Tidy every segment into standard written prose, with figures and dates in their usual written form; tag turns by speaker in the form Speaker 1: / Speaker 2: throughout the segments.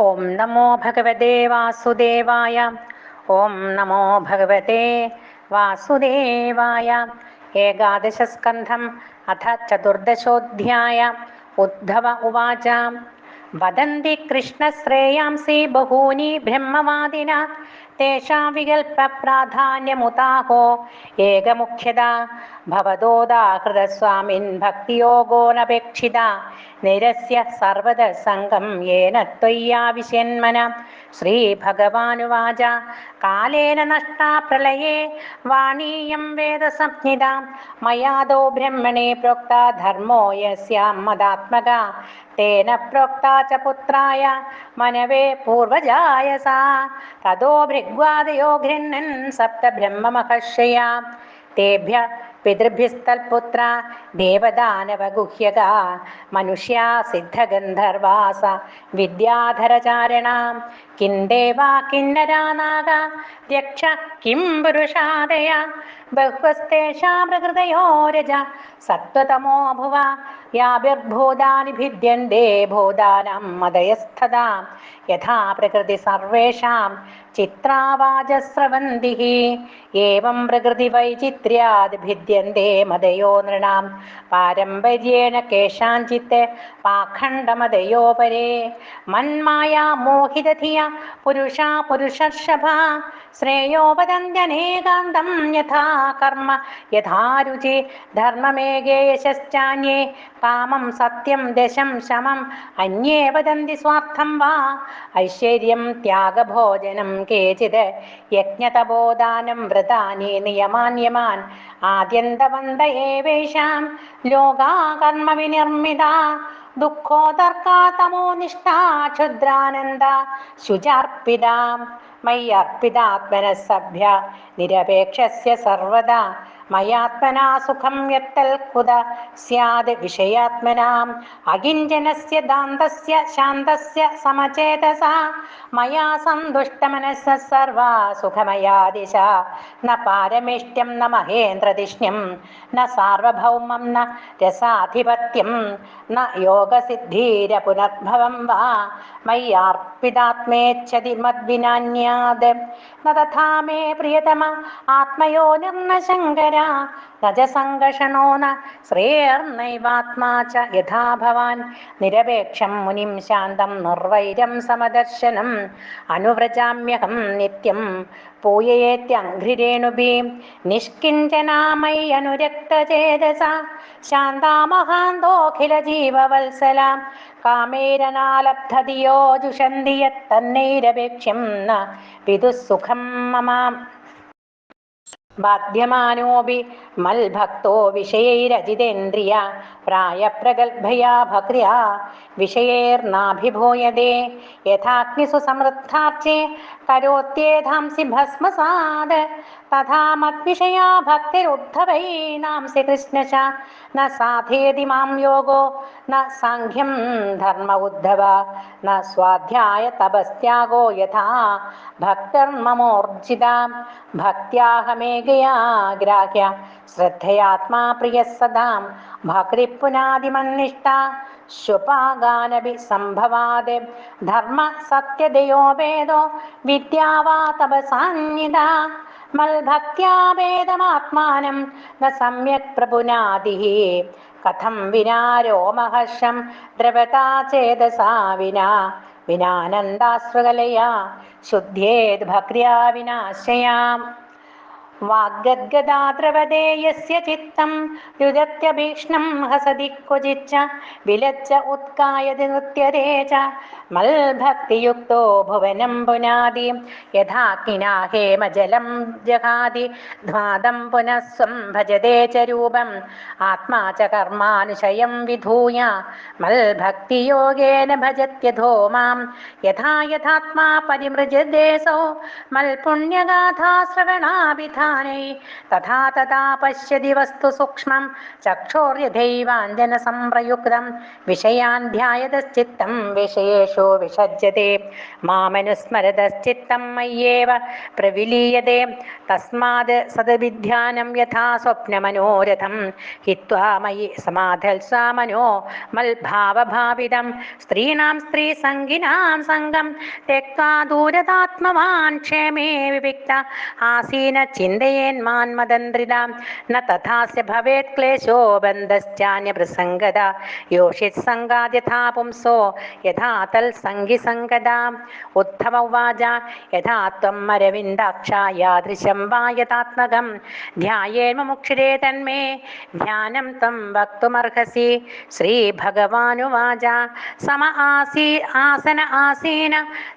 Speaker 1: ഓം നമോ ഭഗവതേ വാസുദേവായ. ഓം നമോ ഭഗവതേ വാസുദേവായ. ഏകാദശസ്കന്ധം അഥ ചതുർദശോऽധ്യായ. ഉദ്ധവ ഉവാച. വദന്തി കൃഷ്ണശ്രേയാംസി ബഹൂനി ബ്രഹ്മവാദിന തേഷാം വികൽപ്പ പ്രാധാന്യമുതാഹോ ഏകമുഖ്യതാ ഭവതോദാഹൃതസ്വാമിൻ ഭക്തിയോഗോ നപേക്ഷിത നിരസ്യ സർവദ സംഗം യേന ത്വയ്യാവിശന്മന. ശ്രീഭഗവാനുവാച. കാലേന നഷ്ടാ പ്രളയേ വാണീയം വേദസംജ്ഞിത മയാദോ ബ്രഹ്മണേ പ്രോക്ത ധർമ്മോ യസ്യാം മദാത്മക തേന പ്രോക്ത ച പുത്രായ മനവേ പൂർവജായ സാ തതോ ഭൃഗ്വാദയോ ഗൃഹ്ണൻ സപ്ത ബ്രഹ്മമഹർഷയ തേഭ്യ പിതൃഭ്യസ്തൽപുത്ര ദേവദാനവഗുഹ്യക മനുഷ്യാ സിദ്ധഗന്ധർവാസ വിദ്യാധരചാരണാം കിം ദേവാ കിന്നരാ നാഗ യക്ഷ കിം പുരുഷാദയ ബഹ്വസ്തേഷാം പ്രകൃതയോ രജ സത്വതമോ ഭുവ യാഭിർഭൂതാനി ഭിദ്യന്തെ ഭൂതാനാം മദയസ്ഥതാ യഥാ പ്രകൃതി സർവേഷാം ചിത്രാവാചസ്രവന്തിഃ ഏവം പ്രകൃതി വൈചിത്ര്യാദ് ഭിദ്യന്തെ മദയോ നൃണാം പാരമ്പര്യേണ കേഷാഞ്ചിത് പാഖണ്ഡമദയോ പരേ മന്മായാ മോഹിതധിയ പുരുഷാ പുരുഷർഷഭ ശ്രേയോ വദന്ത്യനേകാന്തം യഥാ കർമ്മ യഥാ രുചി ധർമ്മമേകേ യശശ്ചാന്യേ കാമം സത്യം ദശം ശമം അന്യേ വദന്തി സ്വാർത്ഥം വാ ഐശ്വര്യം ത്യാഗഭോജനം കേചിത് യജ്ഞതപോദാനം വ്രതാനി നിയമാന്യമാൻ ആദ്യന്തവന്ത ഏവേഷാം ലോകാ കർമ്മ വിനിർമ്മിതാ ദുഃഖോദർക്കാ തമോ നിഷ്ഠാ ക്ഷുദ്രാനന്ദ ശുചാർപ്പിതാ മയ്യർപ്പിതാത്മന സഭ്യ നിരപേക്ഷസ്യ സർവദാ മയാത്മനാ സുഖം യത്തൽ കുത സ്യാദ് വിഷയാത്മനാം അകിഞ്ചനസ്യ ദാന്തസ്യ ശാന്തസ്യ സമചേതസാ മയാ സന്തുഷ്ടമനസ്സ സർവാ സുഖമയാ ദിശ ന പാരമേഷ്ട്യം ന മഹേന്ദ്രധിഷ്ണ്യം ന സാർവഭൗമം ന രസാധിപത്യം ന യോഗസിദ്ധീര പുനർഭവം വാ മയ്യാർപ്പിതാത്മേച്ഛതി മദ്വിനാന്യാത് ന തഥാ മേ പ്രിയതമ ആത്മയോനിർന ശങ്കര നജ സംഘർഷണോ ന ശ്രേയർനൈവാത്മാ ച യഥാ ഭവാൻ നിരപേക്ഷം മുനിം ശാന്തം നിർവൈരം സമദർശനം അനുവ്രജാമ്യഹം നിത്യം പൂയയേത്യഘ്രിരേണുഭിः നിഷ്കിഞ്ചനാമയി അനുരക്തചേതസ ശാന്താമഹാന്തോഖില ജീവവത്സല കാമേരനാലബ്ധധിയോ ജുഷന്തി യത്തന്നൈരപേക്ഷ്യം ന വിദുഃസുഖം മമ ബാധ്യമാനോപി മൽഭക്തോ വിഷയൈരജിതേന്ദ്രിയ പ്രായപ്രഗൽഭയാ ഭക്ര്യാ വിഷയൈർനാഭിഭൂയതേ യഥാഗ്നിസു സമൃദ്ധാർച്ചേ കരോത്യേധാംസി ഭസ്മസാദ് തഥാ മദ്വിഷയാ ഭക്തിരുദ്ധവൈനാംസി കൃഷ്ണശ ന സാധേതി മാം യോഗോ ന സാഖ്യം ധർമ്മ ഉദ്ധവ ന സ്വാധ്യായ തപസ്ത്യാഗോ യഥാ ഭക്തർമമോർജിത ഭക്ത്യാഹമേകയാ ഗ്രാഹ്യ ശ്രദ്ധയാത്മാ പ്രിയഃ സദാം ഭക്തിപുനാദിമന്നിഷ്ഠ ശുപാഗാനഭി സംഭവാദ് ധർമ്മ സത്യദയോ വേദോ വിദ്യാവാ തപസാന്വിത മൽഭക്ത്യാവേദമാത്മാനം ന സമ്യക് പ്രപുനാദിഃ കഥം വിനാ രോമഹർഷം ദ്രവതാ ചേതസാ വിനാ വിനാനന്ദാശ്രുകലയാ ശുദ്ധ്യേത് ഭക്ര്യാ വിനാശയാം വാഗ്ഗദ്ഗദാദ്രവദേ യസ്യ ചിത്തം രുദത്യഭീക്ഷ്ണം ഹസതി ക്വചിച്ച വിലച്ച ഉത്കായതി നൃത്യതേ ച മൽഭക്തിയുക്തോ ഭുവനം പുനാതി യഥാഗ്നിനാ ഹേമജലം ജഹാതി ധ്വാദം പുനഃ സ്വം ഭജതേ ച രൂപം ആത്മാ ച കർമാനുശയം വിധൂയ മൽഭക്തിയോഗേന ഭജത്യധോ മാം യഥാ യഥാത്മാ പരിമൃജതേ സോ മൽപുണ്യഗാഥാശ്രവണാഭിധാ തഥാ തഥാ പശ്യതി വസ്തു സൂക്ഷ്മം ചക്ഷോർയഥൈവാഞ്ജന സംപ്രയുക്തം വിഷയാൻ ധ്യായതശ്ചിത്തം വിഷയേഷു ക്ലേശോ വിഷജ്യത്തെ മാമനുസ്മരതശ്ചിത്തം മയ്യേവ പ്രവിലീയതേ തസ്മാത് സദ്വിധ്യാനം യഥാ സ്വപ്നമനോരഥം ഹിത്വാ മയി സമാധൽസാ മനോ മൽഭാവഭാവിതം സ്ത്രീണാം സ്ത്രീസംഗിനാം സംഗം त्यक्त्वा दूरदात्मवान् क्षेमे विविक्त आसीन चिन्तयेन्मान्मदन्द्रिदां न तथास्य भवेत् क्लेशो बन्धश्चान्यप्रसङ्गदा योषित्सङ्गाद् यथा पुंसो यथा तल्सङ्गिसङ्गदा उद्धव उवाच यथा त्वम् अरविन्दाक्षा यादृशं वा यथात्मकं ध्यायेन्मुमुक्षुरे तन्मे ध्यानं त्वं वक्तुमर्हसि श्रीभगवानुवाच सम आसन आसीन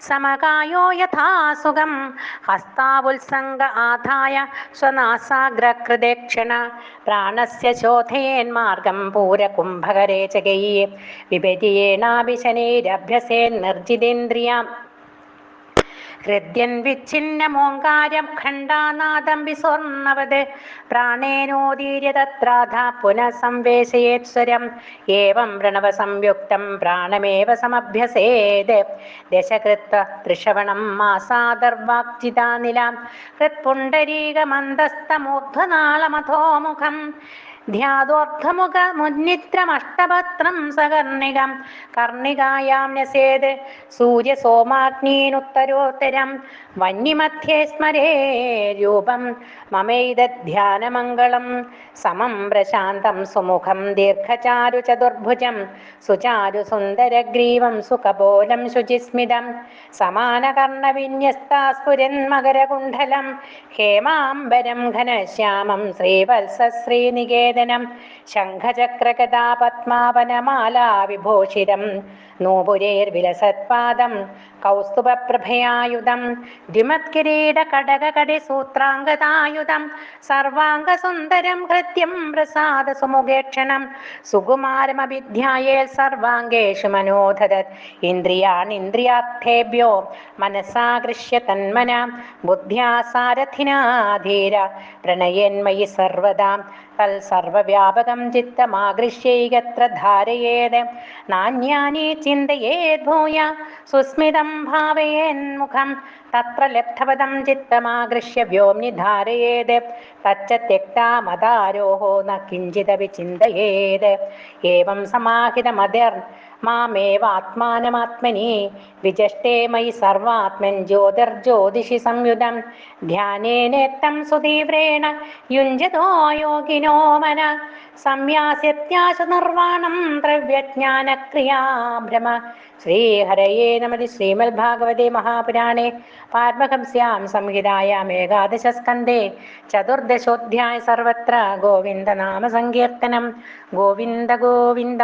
Speaker 1: സമകായോ യഥാ സുഖം ഹസ്താവുത്സംഗ ആധായ സ്വനാസാഗ്രകൃദേക്ഷണ പ്രാണസ്യ ശോധയേന്മാർഗം പൂരകുംഭകരേ ചകൈ വിപര്യേണാഭിശനൈരഭ്യസേൻ നിർജിതേന്ദ്രിയാം ഹൃദ്യൻ വിച്ഛിന്നമോങ്കാരം ഖണ്ഡാനാദം വിസ്വർണവത് പ്രാണേനോദീര്യ തത്രാധ പുനഃ സംവേശയേത് സ്വരം ഏവം പ്രണവസംയുക്തം പ്രാണമേവ സമഭ്യസേത് ദശകൃത്വ ത്രിഷവണം മാസാദർവാക്ജിതാനിലാം ഹൃത്പുണ്ഡരീകമന്തസ്ഥമൂർധ്വനാളമധോമുഖം ധ്യാതോർദ്ധമുഖമുന്നിത്രമഷ്ടപത്രം സകർണികം കർണികായാം ന്യസേത് സൂര്യസോമാഗ്നീനുത്തരോത്തരം വന്യമധ്യേ സ്മരേ രൂപം മമൈതധ്യാനമംഗളം സമം പ്രശാന്തം സുമുഖം ദീർഘചാരു ചതുർഭുജം സുചാരു സുന്ദരഗ്രീവം സുകപോലം ശുചിസ്മിതം സമാനകർണവിന്യസ്താ സ്ഫുരന്മകരകുണ്ഡലം ഹേമാംബരം ഘനശ്യാമം ശ്രീവത്സശ്രീനികേതനം ശംഖചക്രഗദാ പത്മാവനമാലാ വിഭൂഷിതം നൂപുരൈർവിലസത്പാദം കൗസ്തുഭപ്രഭയായുധം ദ്വിമത്കിരീടകടകകടിസൂത്രാംഗതായുധം സർവാംഗസുന്ദരം ഹൃദ്യം പ്രസാദസുമുഖേക്ഷണം സുകുമാരമഭിധ്യായേൽ സർവാംഗേഷു മനോധദത് ഇന്ദ്രിയാണിന്ദ്രിയാർത്ഥേഭ്യോ മനസാകൃഷ്യ തന്മന ബുദ്ധ്യാ സാരഥിനാ ധീര പ്രണയന്മയി സർവദാ തൽസർവവ്യാപകം ചിത്തമാകൃഷ്യൈകത്ര ധാരയേത് നാന്യാനി ചിന്തയേത് ഭൂയ സുസ്മിതം ഭാവയേന്മുഖം തത്ര ലബ്ധപദം ചിത്തമാകൃഷ്യ വ്യോംനി ധാരയേത് തച്ച ത്യക്താ മദാരോഹോ ന കിഞ്ചിദപി ചിന്തയേത് ഏവം സമാഹിതമതിർ മാമേവാത്മാനമാത്മനി വിജഷ്ടേ മയി സർവാത്മൻ ജ്യോതിർജ്യോതിഷി സംയുതം ധ്യാനേനേത്തം സുതീവ്രേണ യുഞ്ജതോ യോഗിനോ മന സംയാസ്യത്യാശു നിർവാണം ദ്രവ്യജ്ഞാനക്രിയാഭ്രമ ശ്രീഹരയേ നമഃ. ശ്രീമദ്ഭാഗവതേ മഹാപുരാണേ പാരമഹംസ്യാം സംഹിതായാം ഏകാദശസ്കന്ധേ ചതുർദശോധ്യായ സർവത്ര ഗോവിന്ദനാമസങ്കീർത്തനം. ഗോവിന്ദ ഗോവിന്ദ.